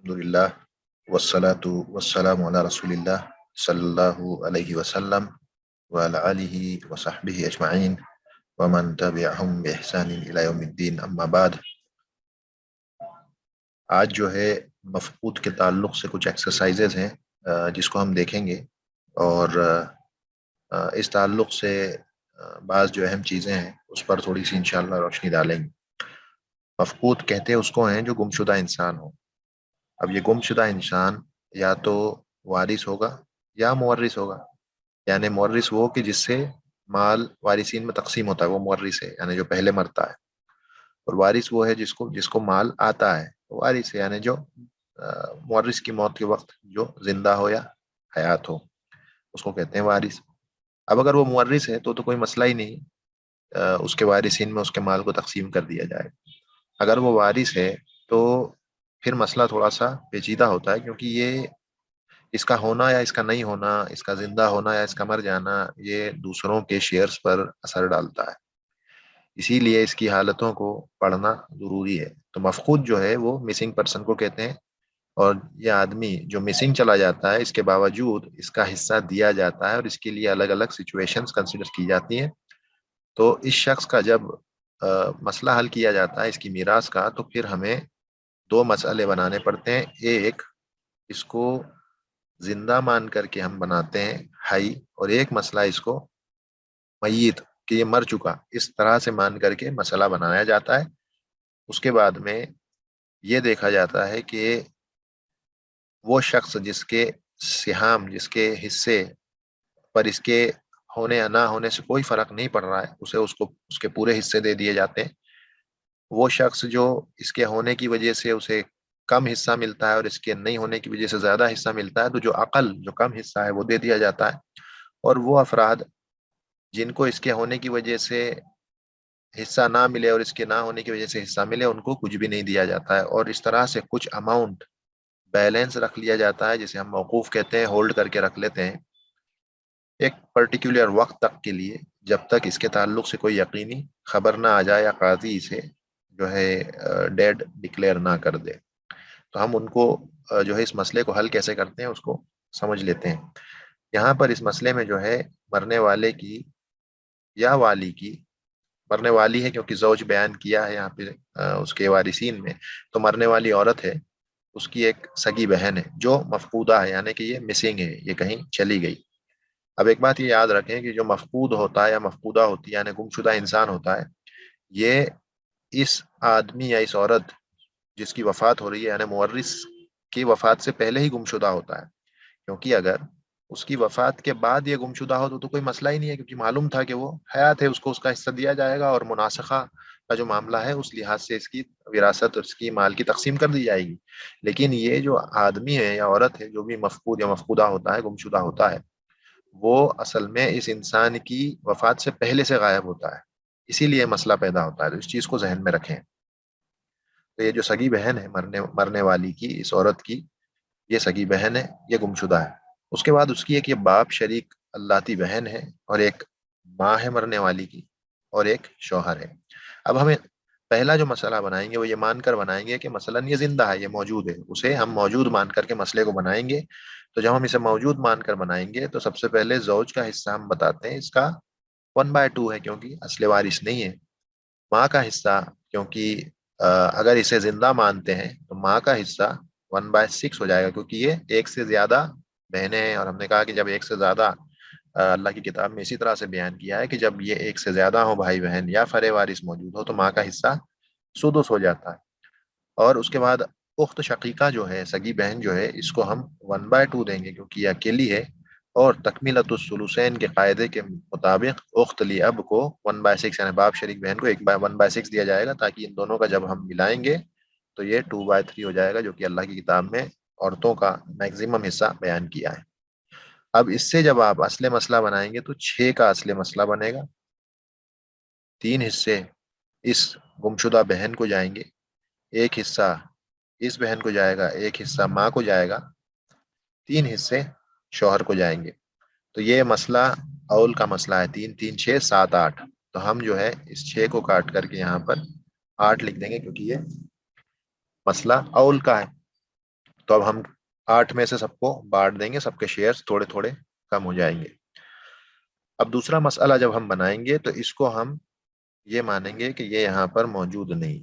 अल्हम्दुलिल्लाह वस्सलातु वस्सलामु अला रसूलिल्लाह सल्लल्लाहु अलैहि वसल्लम व अला आलिहि व सहबिहि अजमाइन व मन तबिअहुम बि इहसानिन इला यौमिद्दीन अम्मा बाद। आज जो है मफकूद के ताल्लुक से कुछ एक्सरसाइजेज हैं जिसको हम देखेंगे और इस ताल्लुक से बाज़ जो अहम चीज़ें हैं उस पर थोड़ी सी इंशाअल्लाह रोशनी डालेंगे। मफकूद कहते हैं उसको हैं जो गुमशुदा इंसान हो। अब ये गुमशुदा इंसान या तो वारिस होगा या मुवर्रिस होगा। यानी मुवर्रिस वो कि जिससे माल वारिसीन में तकसीम होता है, वो मुवर्रिस है यानी जो पहले मरता है। और वारिस वो है जिसको जिसको माल आता है, तो वारिस है यानी जो मुवर्रिस की मौत के वक्त जो जिंदा हो या हयात हो उसको कहते हैं वारिस। अब अगर वो मुवर्रिस है तो कोई मसला ही नहीं, उसके वारिसीन में उसके माल को तकसीम कर दिया जाए। अगर वो वारिस है तो फिर मसला थोड़ा सा पेचीदा होता है, क्योंकि ये इसका होना या इसका नहीं होना, इसका जिंदा होना या इसका मर जाना, ये दूसरों के शेयर्स पर असर डालता है। इसीलिए इसकी हालतों को पढ़ना जरूरी है। तो मफकूद जो है वो मिसिंग पर्सन को कहते हैं। और ये आदमी जो मिसिंग चला जाता है, इसके बावजूद इसका हिस्सा दिया जाता है और इसके लिए अलग अलग सिचुएशंस कंसिडर की जाती हैं। तो इस शख्स का जब मसला हल किया जाता है इसकी मीरास का, तो फिर हमें दो मसले बनाने पड़ते हैं। एक, इसको जिंदा मान करके हम बनाते हैं हाई, और एक मसला इसको मय्यत कि ये मर चुका, इस तरह से मान करके मसला बनाया जाता है। उसके बाद में ये देखा जाता है कि वो शख्स जिसके सिहाम, जिसके हिस्से पर इसके होने या ना होने से कोई फर्क नहीं पड़ रहा है, उसे उसको उसके पूरे हिस्से दे दिए जाते हैं। वो शख्स जो इसके होने की वजह से उसे कम हिस्सा मिलता है और इसके नहीं होने की वजह से ज्यादा हिस्सा मिलता है, तो जो अकल जो कम हिस्सा है वो दे दिया जाता है। और वो अफराद जिनको इसके होने की वजह से हिस्सा ना मिले और इसके ना होने की वजह से हिस्सा मिले, उनको कुछ भी नहीं दिया जाता है। और इस तरह से कुछ अमाउंट बैलेंस रख लिया जाता है, जिसे हम मौकूफ कहते हैं, होल्ड करके रख लेते हैं एक पर्टिकुलर वक्त तक के लिए, जब तक इसके ताल्लुक से कोई यकीनी खबर ना आ जाए या काजी इसे जो है डेड डिक्लेयर ना कर दे। तो हम उनको जो है इस मसले को हल कैसे करते हैं उसको समझ लेते हैं। यहाँ पर इस मसले में जो है मरने वाले की या वाली की, मरने वाली है क्योंकि ज़ौज बयान किया है यहाँ पे उसके वारिसीन में, तो मरने वाली औरत है, उसकी एक सगी बहन है जो मफकूदा है, यानी कि ये मिसिंग है, ये कहीं चली गई। अब एक बात ये याद रखें कि जो मफकूद होता है या मफकूदा होती है यानी गुमशुदा इंसान होता है, ये इस आदमी या इस औरत जिसकी वफात हो रही है यानी मुवर्रिस की वफात से पहले ही गुमशुदा होता है। क्योंकि अगर उसकी वफात के बाद ये गुमशुदा हो तो कोई मसला ही नहीं है, क्योंकि मालूम था कि वो हयात है, उसको उसका हिस्सा दिया जाएगा और मुनासखा का जो मामला है उस लिहाज से इसकी विरासत और इसकी माल की तकसीम कर दी जाएगी। लेकिन ये जो आदमी है या औरत है जो भी मफकूद या मफकूदा होता है, गुमशुदा होता है, वो असल में इस इंसान की वफात से पहले से गायब होता है। इसीलिए मसला पैदा होता है, तो इस चीज़ को जहन में रखें। तो ये जो सगी बहन है मरने मरने वाली की, इस औरत की, ये सगी बहन है, ये गुमशुदा है। उसके बाद उसकी एक ये बाप शरीक अल्लाती बहन है, और एक माँ है मरने वाली की, और एक शौहर है। अब हमें पहला जो मसला बनाएंगे वो ये मानकर बनाएंगे कि मसलन ये जिंदा है, ये मौजूद है, उसे हम मौजूद मान करके मसले को बनाएंगे। तो जब हम इसे मौजूद मानकर बनाएंगे तो सबसे पहले जौज का हिस्सा हम बताते हैं, इसका 1/2 है क्योंकि असले वारिस नहीं है। माँ का हिस्सा, क्योंकि अगर इसे जिंदा मानते हैं तो माँ का हिस्सा 1/6 हो जाएगा, क्योंकि ये एक से ज्यादा बहनें हैं। और हमने कहा कि जब एक से ज्यादा, अल्लाह की किताब में इसी तरह से बयान किया है कि जब ये एक से ज्यादा हो भाई बहन या फरे वारिस मौजूद हो तो माँ का हिस्सा सुदुस हो जाता है। और उसके बाद उख्त शकीका जो है, सगी बहन जो है, इसको हम 1/2 देंगे क्योंकि ये अकेली है। और तकमीलतुस्सुलुसैन के कायदे के मुताबिक उख्त ली अब को 1/6 यानी बाप शरीक बहन को 1/6 दिया जाएगा, ताकि इन दोनों का जब हम मिलाएंगे तो ये 2/3 हो जाएगा, जो कि अल्लाह की किताब में औरतों का मैक्सिमम हिस्सा बयान किया है। अब इससे जब आप असले मसला बनाएंगे तो 6 का असले मसला बनेगा। 3 हिस्से इस गुमशुदा बहन को जाएंगे, एक हिस्सा इस बहन को जाएगा, एक हिस्सा माँ को जाएगा, 3 हिस्से शौहर को जाएंगे। तो ये मसला औल का मसला है, 3 3 6 7 8। तो हम जो है इस 6 को काट करके यहाँ पर 8 लिख देंगे, क्योंकि ये मसला औल का है। तो अब हम 8 में से सबको बांट देंगे, सबके शेयर्स थोड़े थोड़े कम हो जाएंगे। अब दूसरा मसला जब हम बनाएंगे तो इसको हम ये मानेंगे कि ये यहाँ पर मौजूद नहीं,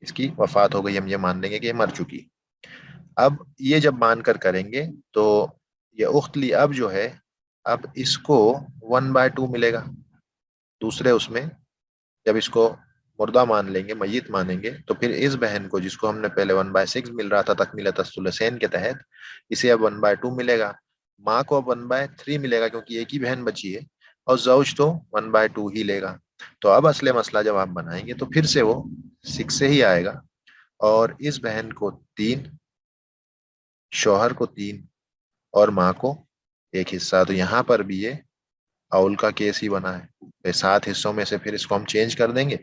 इसकी वफात हो गई, हम ये मान लेंगे कि ये मर चुकी। अब ये जब मानकर करेंगे तो ये उख्तली अब जो है, अब इसको 1/2 मिलेगा दूसरे उसमें। जब इसको मुर्दा मान लेंगे, मय्यत मानेंगे, तो फिर इस बहन को जिसको हमने पहले 1/6 मिल रहा था तकमीलत सुलसैन के तहत, इसे अब 1/2 मिलेगा। माँ को अब 1/3 मिलेगा क्योंकि एक ही बहन बची है, और जौज तो 1/2 ही लेगा। तो अब असले मसला जब आप बनाएंगे तो फिर से वो 6 से ही आएगा, और इस बहन को 3, शौहर को 3, और माँ को एक हिस्सा। तो यहाँ पर भी ये आउल का केस ही बना है। ये 7 हिस्सों में से फिर इसको हम चेंज कर देंगे,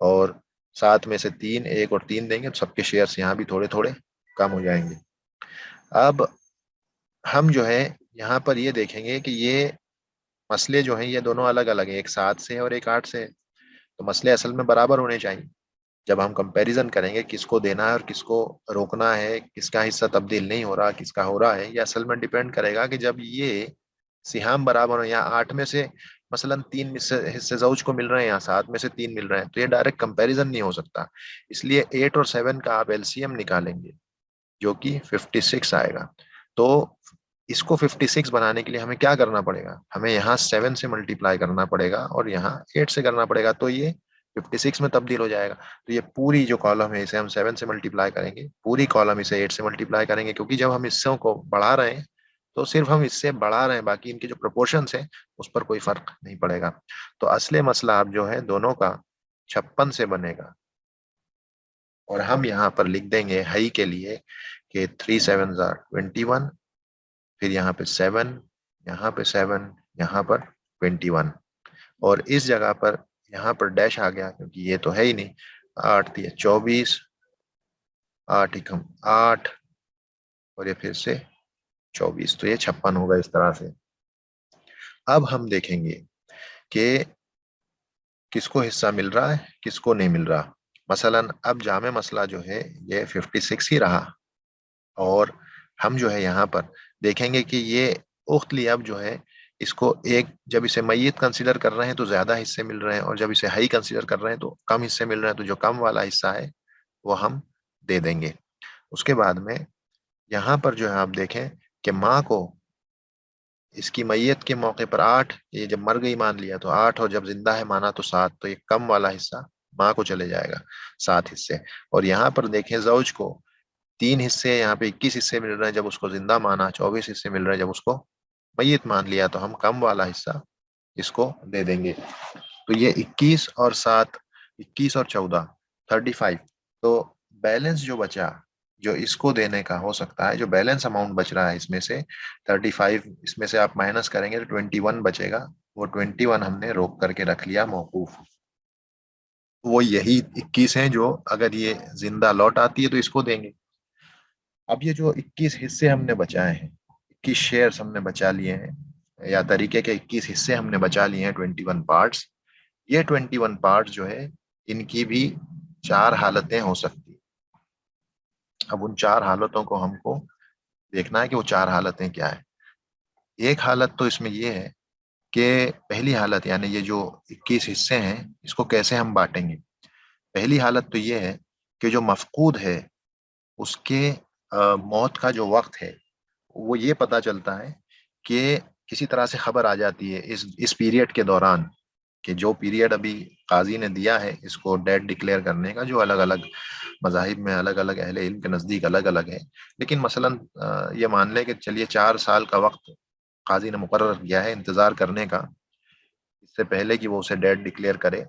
और 7 में से 3, 1 और 3 देंगे, तो सबके शेयर्स यहाँ भी थोड़े थोड़े कम हो जाएंगे। अब हम जो है यहाँ पर ये देखेंगे कि ये मसले जो हैं ये दोनों अलग अलग हैं, एक 7 से है और एक 8 से है। तो मसले असल में बराबर होने चाहिए। जब हम कंपैरिजन करेंगे किसको देना है और किसको रोकना है, किसका हिस्सा तब्दील नहीं हो रहा, किसका हो रहा है, ये असल में डिपेंड करेगा कि जब ये सिहाम बराबर हो, या 8 में से मसलन 3 हिस्से हिस्से जौज को मिल रहे हैं, या 7 में से 3 मिल रहे हैं, तो ये डायरेक्ट कंपैरिजन नहीं हो सकता। इसलिए 8 और 7 का आप एलसीएम निकालेंगे जो कि 56 आएगा। तो इसको 56 बनाने के लिए हमें क्या करना पड़ेगा, हमें यहाँ 7 से मल्टीप्लाई करना पड़ेगा और यहाँ 8 से करना पड़ेगा, तो ये 56 में तब्दील हो जाएगा। तो ये पूरी जो कॉलम है इसे हम 7 से मल्टीप्लाई करेंगे, पूरी कॉलम इसे 8 से मल्टीप्लाई करेंगे, क्योंकि जब हम हिस्सों को बढ़ा रहे हैं तो सिर्फ हम इससे बढ़ा रहे हैं, बाकी इनके जो प्रोपोर्शंस हैं उस पर कोई फर्क नहीं पड़ेगा। तो असली मसला अब जो है दोनों का 56 से बनेगा, और हम यहाँ पर लिख देंगे हाई के लिए कि 3 7 21, फिर यहाँ पे 7, यहाँ पे 7, यहाँ पर 21, और इस जगह पर यहाँ पर डैश आ गया क्योंकि ये तो है ही नहीं। 8 दिए 24, 8 एकम 8, और ये फिर से 24, तो ये 56 होगा इस तरह से। अब हम देखेंगे कि किसको हिस्सा मिल रहा है किसको नहीं मिल रहा। मसलन अब जामे मसला जो है ये 56 ही रहा, और हम जो है यहाँ पर देखेंगे कि ये उख्तली अब जो है इसको एक, जब इसे मय्यत कंसीडर कर रहे हैं तो ज्यादा हिस्से मिल रहे हैं, और जब इसे हाई कंसीडर कर रहे हैं तो कम हिस्से मिल रहे हैं। तो जो कम वाला हिस्सा है वो हम दे देंगे। उसके बाद में यहाँ पर जो है आप देखें कि माँ को इसकी मैयत के मौके पर 8, ये जब मर गई मान लिया तो 8, और जब जिंदा है माना तो 7, तो ये कम वाला हिस्सा माँ को चले जाएगा, 7 हिस्से। और यहाँ पर देखें जौज को 3 हिस्से, यहाँ पे 21 हिस्से मिल रहे हैं जब उसको जिंदा माना, 24 हिस्से मिल रहे हैं जब उसको मैयत मान लिया, तो हम कम वाला हिस्सा इसको दे देंगे। तो ये 21 और 7, 21 और 14, 35। तो बैलेंस जो बचा, जो इसको देने का हो सकता है, जो बैलेंस अमाउंट बच रहा है इसमें से 35, इसमें से आप माइनस करेंगे तो 21 बचेगा। वो 21 हमने रोक करके रख लिया मौकूफ। वो यही 21 है जो अगर ये जिंदा लौट आती है तो इसको देंगे। अब ये जो 21 हिस्से हमने बचाए हैं, 21 शेयर्स हमने बचा लिए हैं, या तरीके के 21 हिस्से हमने बचा लिए हैं, 21 पार्ट्स। ये 21 पार्ट्स जो है इनकी भी 4 हालतें हो सकती हैं। अब उन 4 हालतों को हमको देखना है कि वो 4 हालतें क्या है। एक हालत तो इसमें ये है कि पहली हालत, यानी ये जो 21 हिस्से हैं इसको कैसे हम बांटेंगे। पहली हालत तो ये है कि जो मफकूद है उसके मौत का जो वक्त है वो ये पता चलता है कि किसी तरह से खबर आ जाती है इस पीरियड के दौरान, कि जो पीरियड अभी काजी ने दिया है इसको डेड डिक्लेयर करने का, जो अलग अलग मजाहिब में अलग अलग अहले इल्म के नज़दीक अलग अलग है। लेकिन मसलन ये मान लें कि चलिए 4 साल का वक्त काजी ने मुकर्रर किया है इंतज़ार करने का, इससे पहले कि वो उसे डेड डिक्लेयर करे।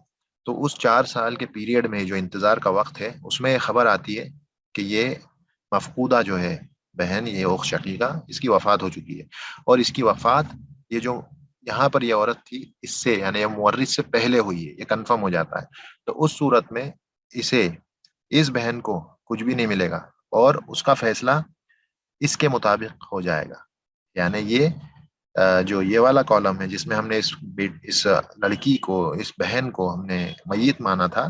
तो उस 4 साल के पीरियड में जो इंतज़ार का वक्त है उसमें खबर आती है कि ये मफकूदा जो है बहन, ये उख शकीका, इसकी वफात हो चुकी है। और इसकी वफात ये जो यहाँ पर ये औरत थी इससे, यानी ये मुवर्रिस से पहले हुई है, ये कंफर्म हो जाता है। तो उस सूरत में इसे, इस बहन को कुछ भी नहीं मिलेगा, और उसका फैसला इसके मुताबिक हो जाएगा। यानी ये जो ये वाला कॉलम है जिसमें हमने इस लड़की को, इस बहन को हमने मय्यत माना था,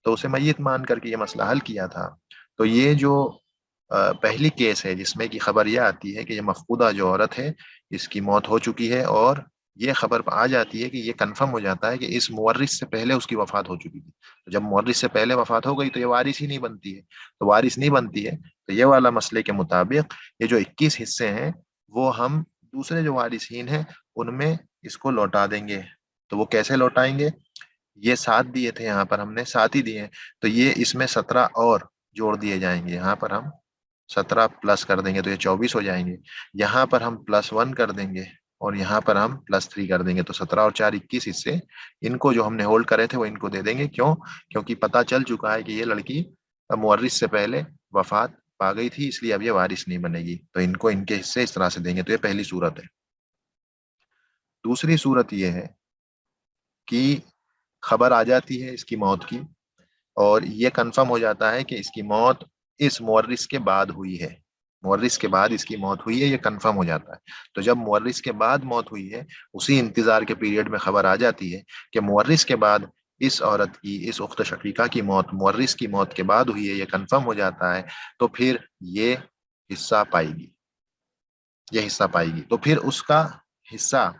तो उसे मय्यत मान करके ये मसला हल किया था। तो ये जो پہلی کیس ہے جس میں کی خبر یہ آتی ہے کہ یہ مفقودہ جو عورت ہے اس کی موت ہو چکی ہے، اور یہ خبر آ جاتی ہے کہ یہ کنفرم ہو جاتا ہے کہ اس مورث سے پہلے اس کی وفات ہو چکی تھی. تو جب مورث سے پہلے وفات ہو گئی تو یہ وارث ہی نہیں بنتی ہے. تو وارث نہیں بنتی ہے تو یہ والا مسئلے کے مطابق یہ جو 21 حصے ہیں وہ ہم دوسرے جو وارثین ہیں ان میں اس کو لوٹا دیں گے. تو وہ کیسے لوٹائیں گے؟ یہ 7 دیے تھے، یہاں پر ہم نے 7 ہی دیے ہیں، تو یہ اس میں 17 اور جوڑ دیے جائیں گے. یہاں پر ہم 17 پلس کر دیں گے تو یہ 24 ہو جائیں گے. یہاں پر ہم +1 کر دیں گے اور یہاں پر ہم +3 کر دیں گے. تو 17 اور 4 21 حصے ان کو جو ہم نے ہولڈ کرے تھے وہ ان کو دے دیں گے. کیوں؟ کیونکہ پتہ چل چکا ہے کہ یہ لڑکی مورث سے پہلے وفات پا گئی تھی، اس لیے اب یہ وارث نہیں بنے گی. تو ان کو ان کے حصے اس طرح سے دیں گے. تو یہ پہلی صورت ہے. دوسری صورت یہ ہے کہ خبر آ جاتی ہے اس کی موت کی اور یہ کنفرم ہو جاتا ہے کہ اس کی موت اس مورث کے بعد ہوئی ہے. مورث کے بعد اس کی موت ہوئی ہے، یہ کنفرم ہو جاتا ہے. تو جب مورث کے بعد موت ہوئی ہے اسی انتظار کے پیریڈ میں خبر آ جاتی ہے کہ مورث کے بعد اس عورت کی، اس اخت شقیقہ کی موت مورث کی موت کے بعد ہوئی ہے، یہ کنفرم ہو جاتا ہے. تو پھر یہ حصہ پائے گی، یہ حصہ پائے گی. تو پھر اس کا حصہ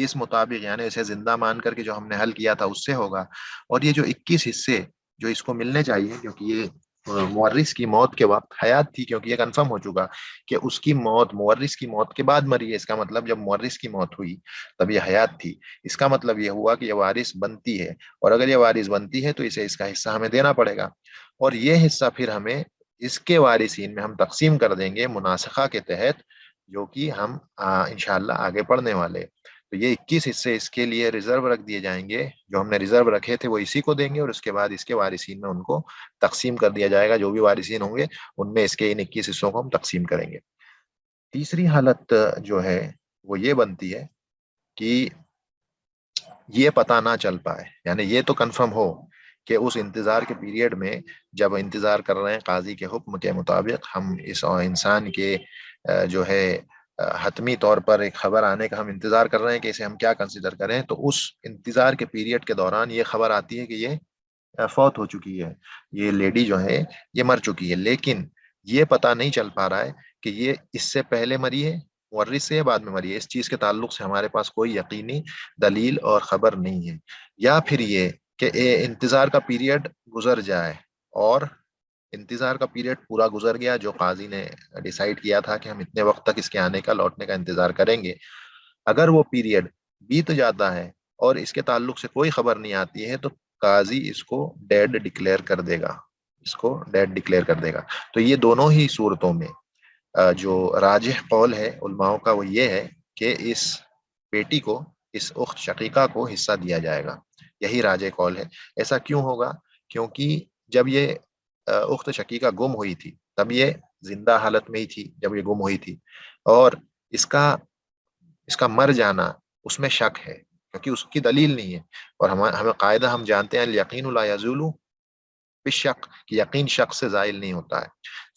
اس مطابق یعنی اسے زندہ مان کر کے جو ہم نے حل کیا تھا اس سے ہوگا. اور یہ جو 21 حصے جو اس کو ملنے چاہیے، کیونکہ یہ مورث کی موت کے وقت حیات تھی، کیونکہ یہ کنفرم ہو چکا کہ اس کی موت مورث کی موت کے بعد مری ہے. اس کا مطلب جب مورث کی موت ہوئی تب یہ حیات تھی. اس کا مطلب یہ ہوا کہ یہ وارث بنتی ہے، اور اگر یہ وارث بنتی ہے تو اسے اس کا حصہ ہمیں دینا پڑے گا. اور یہ حصہ پھر ہمیں اس کے وارثین میں ہم تقسیم کر دیں گے مناسخہ کے تحت، جو کہ ہم انشاءاللہ آگے پڑھنے والے. تو یہ 21 حصے اس کے لیے ریزرو رکھ دیے جائیں گے. جو ہم نے ریزرو رکھے تھے وہ اسی کو دیں گے، اور اس کے بعد اس کے وارثین میں ان کو تقسیم کر دیا جائے گا. جو بھی وارثین ہوں گے ان میں اس کے ان 21 حصوں کو ہم تقسیم کریں گے. تیسری حالت جو ہے وہ یہ بنتی ہے کہ یہ پتہ نہ چل پائے، یعنی یہ تو کنفرم ہو کہ اس انتظار کے پیریڈ میں جب انتظار کر رہے ہیں قاضی کے حکم کے مطابق، ہم اس انسان کے جو ہے حتمی طور پر ایک خبر آنے کا ہم انتظار کر رہے ہیں کہ اسے ہم کیا کنسیڈر کریں. تو اس انتظار کے پیریڈ کے دوران یہ خبر آتی ہے کہ یہ فوت ہو چکی ہے، یہ لیڈی جو ہے یہ مر چکی ہے. لیکن یہ پتہ نہیں چل پا رہا ہے کہ یہ اس سے پہلے مری ہے مورث سے یا بعد میں مری ہے. اس چیز کے تعلق سے ہمارے پاس کوئی یقینی دلیل اور خبر نہیں ہے. یا پھر یہ کہ انتظار کا پیریڈ گزر جائے اور انتظار کا پیریڈ پورا گزر گیا، جو قاضی نے ڈیسائیڈ کیا تھا کہ ہم اتنے وقت تک اس کے آنے کا لوٹنے کا انتظار کریں گے، اگر وہ پیریڈ بیت جاتا ہے اور اس کے تعلق سے کوئی خبر نہیں آتی ہے تو قاضی اس کو ڈیڈ ڈکلیئر کر دے گا، اس کو ڈیڈ ڈکلیئر کر دے گا. تو یہ دونوں ہی صورتوں میں جو راجح قول ہے علماؤں کا وہ یہ ہے کہ اس بیٹی کو، اس اخت شقیقہ کو حصہ دیا جائے گا. یہی راجح قول ہے. ایسا کیوں ہوگا؟ کیونکہ جب یہ اخت شقیقہ گم ہوئی تھی تب یہ زندہ حالت میں ہی تھی جب یہ گم ہوئی تھی، اور اس کا مر جانا اس میں شک ہے کیونکہ اس کی دلیل نہیں ہے. اور ہمیں قاعدہ ہم جانتے ہیں الیقین لا یزول بالشک، کہ یقین شک سے زائل نہیں ہوتا ہے.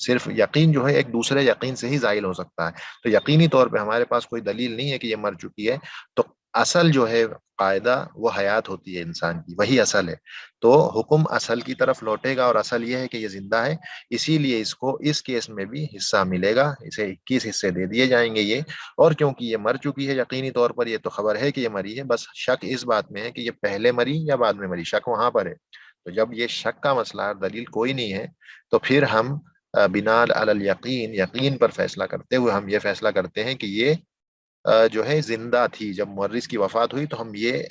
صرف یقین جو ہے ایک دوسرے یقین سے ہی زائل ہو سکتا ہے. تو یقینی طور پہ ہمارے پاس کوئی دلیل نہیں ہے کہ یہ مر چکی ہے. تو اصل جو ہے قاعدہ وہ حیات ہوتی ہے انسان کی، وہی اصل ہے. تو حکم اصل کی طرف لوٹے گا، اور اصل یہ ہے کہ یہ زندہ ہے. اسی لیے اس کو اس کیس میں بھی حصہ ملے گا. اسے 21 حصے دے دیے جائیں گے یہ. اور کیونکہ یہ مر چکی ہے یقینی طور پر، یہ تو خبر ہے کہ یہ مری ہے، بس شک اس بات میں ہے کہ یہ پہلے مری یا بعد میں مری، شک وہاں پر ہے. تو جب یہ شک کا مسئلہ دلیل کوئی نہیں ہے تو پھر ہم بنا علی الیقین، یقین پر فیصلہ کرتے ہوئے ہم یہ فیصلہ کرتے ہیں کہ یہ جو ہے زندہ تھی. جب مورث کی وفات ہوئی تو ہم یہ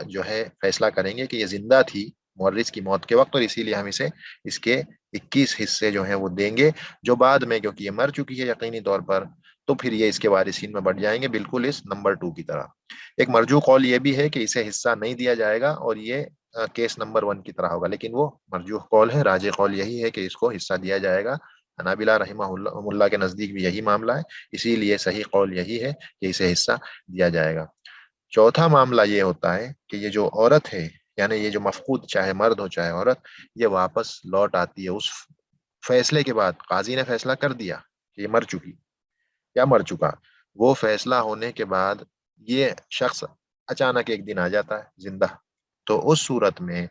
جو ہے فیصلہ کریں گے کہ یہ زندہ تھی مورث کی موت کے وقت، اور اسی لیے ہم اسے اس کے 21 حصے جو ہیں وہ دیں گے. جو بعد میں کیونکہ یہ مر چکی ہے یقینی طور پر تو پھر یہ اس کے وارثین میں بڑھ جائیں گے، بالکل اس نمبر 2 کی طرح. ایک مرجو قول یہ بھی ہے کہ اسے حصہ نہیں دیا جائے گا اور یہ کیس نمبر 1 کی طرح ہوگا، لیکن وہ مرجوح قول ہے. راجح قول یہی ہے کہ اس کو حصہ دیا جائے گا. حنابلہ رحمہ اللہ کے نزدیک بھی یہی معاملہ ہے، اسی لیے صحیح قول یہی ہے کہ اسے حصہ دیا جائے گا. چوتھا معاملہ یہ ہوتا ہے کہ یہ جو عورت ہے، یعنی یہ جو مفقود چاہے مرد ہو چاہے عورت، یہ واپس لوٹ آتی ہے اس فیصلے کے بعد. قاضی نے فیصلہ کر دیا کہ یہ مر چکی یا مر چکا، وہ فیصلہ ہونے کے بعد یہ شخص اچانک ایک دن آ جاتا ہے زندہ. تو اس صورت میں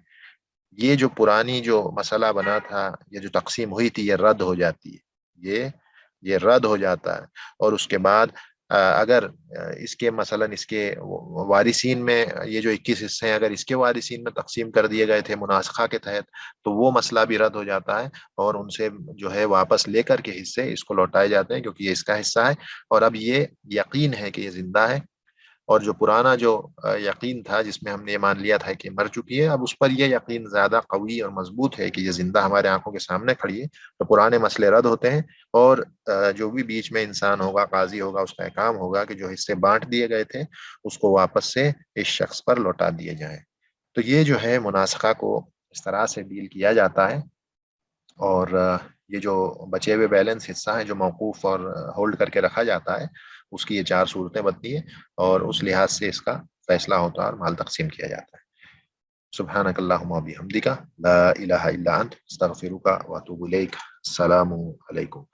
یہ جو پرانی جو مسئلہ بنا تھا، یہ جو تقسیم ہوئی تھی، یہ رد ہو جاتی ہے. یہ رد ہو جاتا ہے۔ اور اس کے بعد اگر اس کے مثلا اس کے وارثین میں یہ جو 21 حصے ہیں اگر اس کے وارثین میں تقسیم کر دیے گئے تھے مناسخہ کے تحت تو وہ مسئلہ بھی رد ہو جاتا ہے، اور ان سے جو ہے واپس لے کر کے حصے اس کو لوٹائے جاتے ہیں، کیونکہ یہ اس کا حصہ ہے اور اب یہ یقین ہے کہ یہ زندہ ہے۔ اور جو پرانا جو یقین تھا جس میں ہم نے یہ مان لیا تھا کہ مر چکی ہے، اب اس پر یہ یقین زیادہ قوی اور مضبوط ہے کہ یہ زندہ ہمارے آنکھوں کے سامنے کھڑی ہے، تو پرانے مسئلے رد ہوتے ہیں۔ اور جو بھی بیچ میں انسان ہوگا، قاضی ہوگا، اس کا کام ہوگا کہ جو حصے بانٹ دیے گئے تھے اس کو واپس سے اس شخص پر لوٹا دیے جائیں۔ تو یہ جو ہے مناسخہ کو اس طرح سے ڈیل کیا جاتا ہے۔ اور یہ جو بچے ہوئے بیلنس حصہ ہیں جو موقوف اور ہولڈ کر کے رکھا جاتا ہے، اس کی یہ 4 صورتیں بنتی ہیں، اور اس لحاظ سے اس کا فیصلہ ہوتا ہے اور مال تقسیم کیا جاتا ہے۔ سبحانک اللہم و بحمدک لا الہ الا انت استغفرک و اتوب الیک۔ السلام علیکم۔